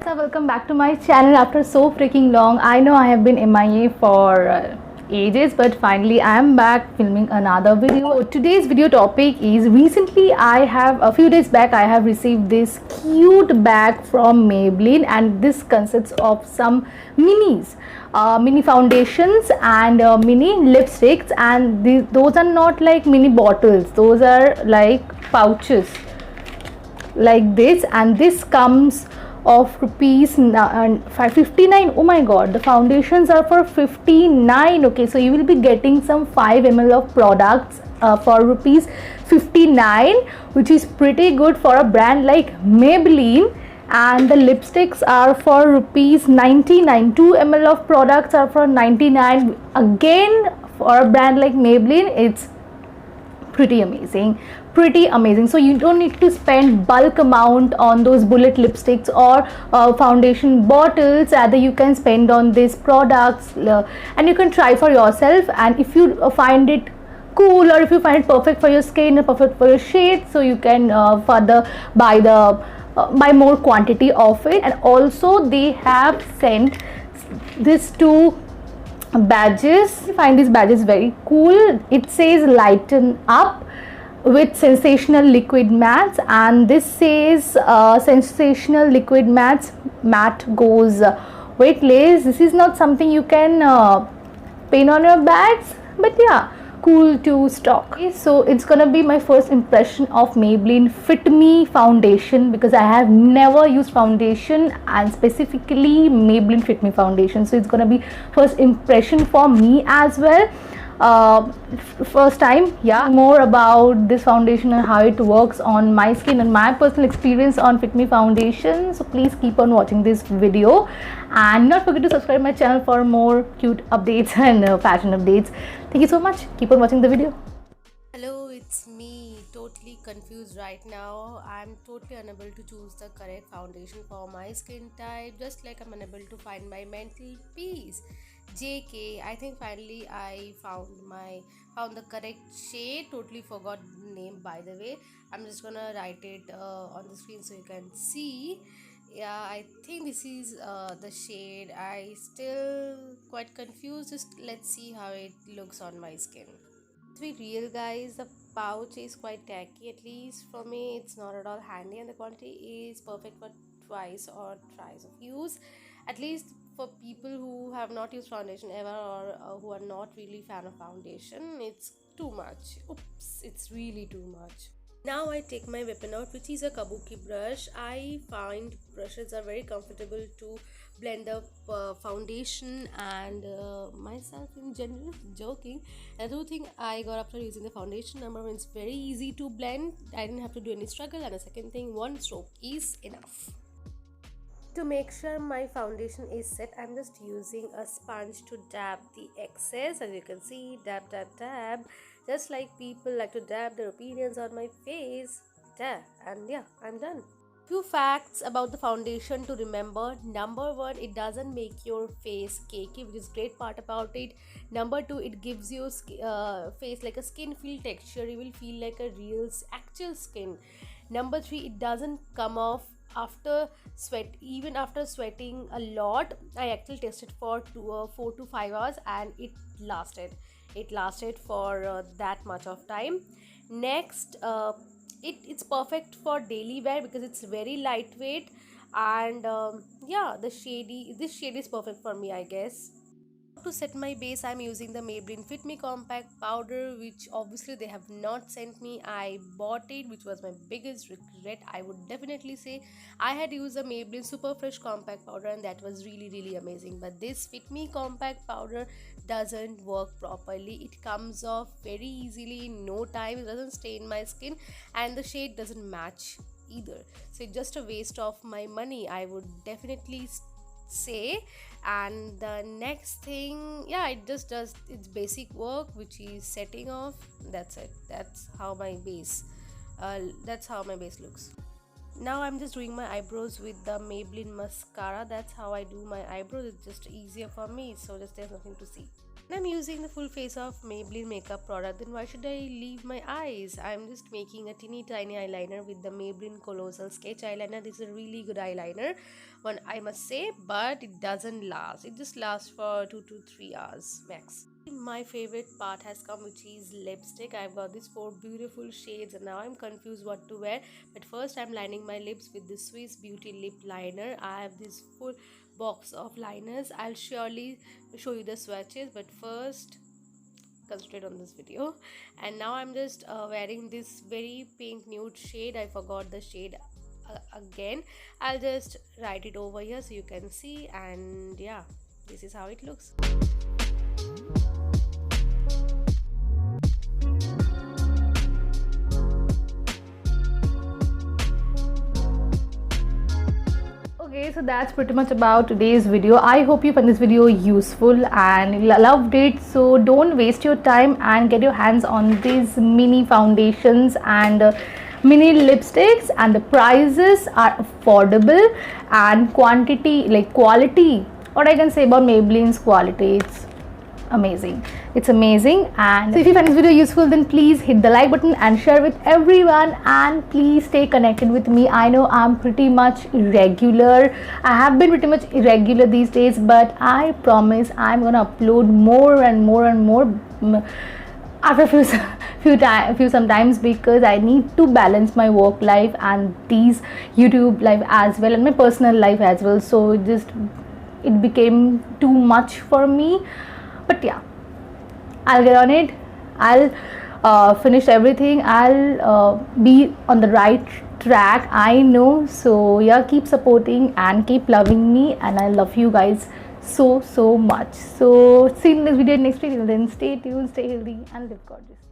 Welcome back to my channel after so freaking long. I know I have been MIA for ages, but finally I am back filming another video. So today's video topic is recently a few days back I have received this cute bag from Maybelline, and this consists of some mini foundations and mini lipsticks, and those are not like mini bottles, those are like pouches like this, and this comes of rupees 59. Oh my god, the foundations are for 59. Okay, so you will be getting some 5 ml of products for rupees 59, which is pretty good for a brand like Maybelline. And the lipsticks are for rupees 99. 2 ml of products are for 99. Again, for a brand like Maybelline, it's pretty amazing. So you don't need to spend bulk amount on those bullet lipsticks or foundation bottles. Rather, you can spend on these products and you can try for yourself, and if you find it cool, or if you find it perfect for your skin and perfect for your shade, so you can further buy more quantity of it. And also they have sent this two badges. I find these badges very cool. It says lighten up with sensational liquid mattes, and this says sensational liquid matte goes weightless. This is not something you can pin on your bags, but yeah, cool to stock. Okay, so it's gonna be my first impression of Maybelline Fit Me foundation, because I have never used foundation, and specifically Maybelline Fit Me foundation, so it's gonna be first impression for me as well. First time. Yeah, more about this foundation and how it works on my skin and my personal experience on Fit Me foundation. So please keep on watching this video, and not forget to subscribe my channel for more cute updates and fashion updates. Thank you so much. Keep on watching the video. Hello, it's me, totally confused right now. I'm totally unable to choose the correct foundation for my skin type, just like I'm unable to find my mental peace. JK, I think finally I found the correct shade. Totally forgot the name, by the way. I'm just gonna write it on the screen so you can see. Yeah, I think this is the shade. I still quite confused. Just let's see how it looks on my skin. To be real, guys, the pouch is quite tacky. At least for me, it's not at all handy, and the quantity is perfect for twice or thrice of use. At least for people who have not used foundation ever, or who are not really fan of foundation, it's too much. Oops, it's really too much. Now I take my weapon out, which is a kabuki brush. I find brushes are very comfortable to blend the foundation and myself in general. Joking. Another thing I got after using the foundation, number one, it's very easy to blend. I didn't have to do any struggle, and the second thing, one stroke is enough. To make sure my foundation is set, I'm just using a sponge to dab the excess. As you can see, dab, just like people like to dab their opinions on my face. Dab, and yeah, I'm done. Few facts about the foundation to remember. Number one, it doesn't make your face cakey, which is great part about it. Number two, it gives your face like a skin feel texture. You will feel like a real actual skin. Number three, it doesn't come off after even after sweating a lot. I actually tested for 4 to 5 hours, and it lasted for that much of time. Next, it's perfect for daily wear because it's very lightweight, and yeah, this shade is perfect for me, I guess. To set my base, I'm using the Maybelline Fit Me compact powder, which obviously they have not sent me. I bought it, which was my biggest regret. I would definitely say I had used the Maybelline Super Fresh compact powder, and that was really amazing. But this Fit Me compact powder doesn't work properly. It comes off very easily in no time. It doesn't stay in my skin, and the shade doesn't match either. So it's just a waste of my money, I would definitely say. And the next thing, yeah, it just does its basic work, which is setting off. That's it. That's how my base looks. Now I'm just doing my eyebrows with the Maybelline mascara. That's how I do my eyebrows. It's just easier for me, so just there's nothing to see. And I'm using the full face of Maybelline makeup product, then why should I leave my eyes? I'm just making a teeny tiny eyeliner with the Maybelline Colossal Sketch Eyeliner. This is a really good eyeliner, one I must say, but it doesn't last. It just lasts for 2 to 3 hours max. My favorite part has come, which is lipstick. I've got these 4 beautiful shades and now I'm confused what to wear. But first I'm lining my lips with the Swiss Beauty lip liner. I have this full box of liners. I'll surely show you the swatches, but first concentrate on this video. And now I'm just wearing this very pink nude shade. I forgot the shade again. I'll just write it over here so you can see, and yeah, this is how it looks. Okay, so that's pretty much about today's video. I hope you found this video useful and loved it. So don't waste your time and get your hands on these mini foundations and mini lipsticks, and the prices are affordable and quantity, like quality. What I can say about Maybelline's quality, it's amazing. And so if you find this video useful, then please hit the like button and share with everyone, and please stay connected with me. I know I'm pretty much irregular. I have been pretty much irregular these days, but I promise I'm gonna upload more and more and more after sometimes, because I need to balance my work life and these YouTube life as well, and my personal life as well. So it became too much for me. But yeah, I'll get on it. I'll finish everything. I'll be on the right track, I know. So yeah, keep supporting and keep loving me, and I love you guys so much. So see you in this video next week. Then stay tuned, stay healthy, and live gorgeous.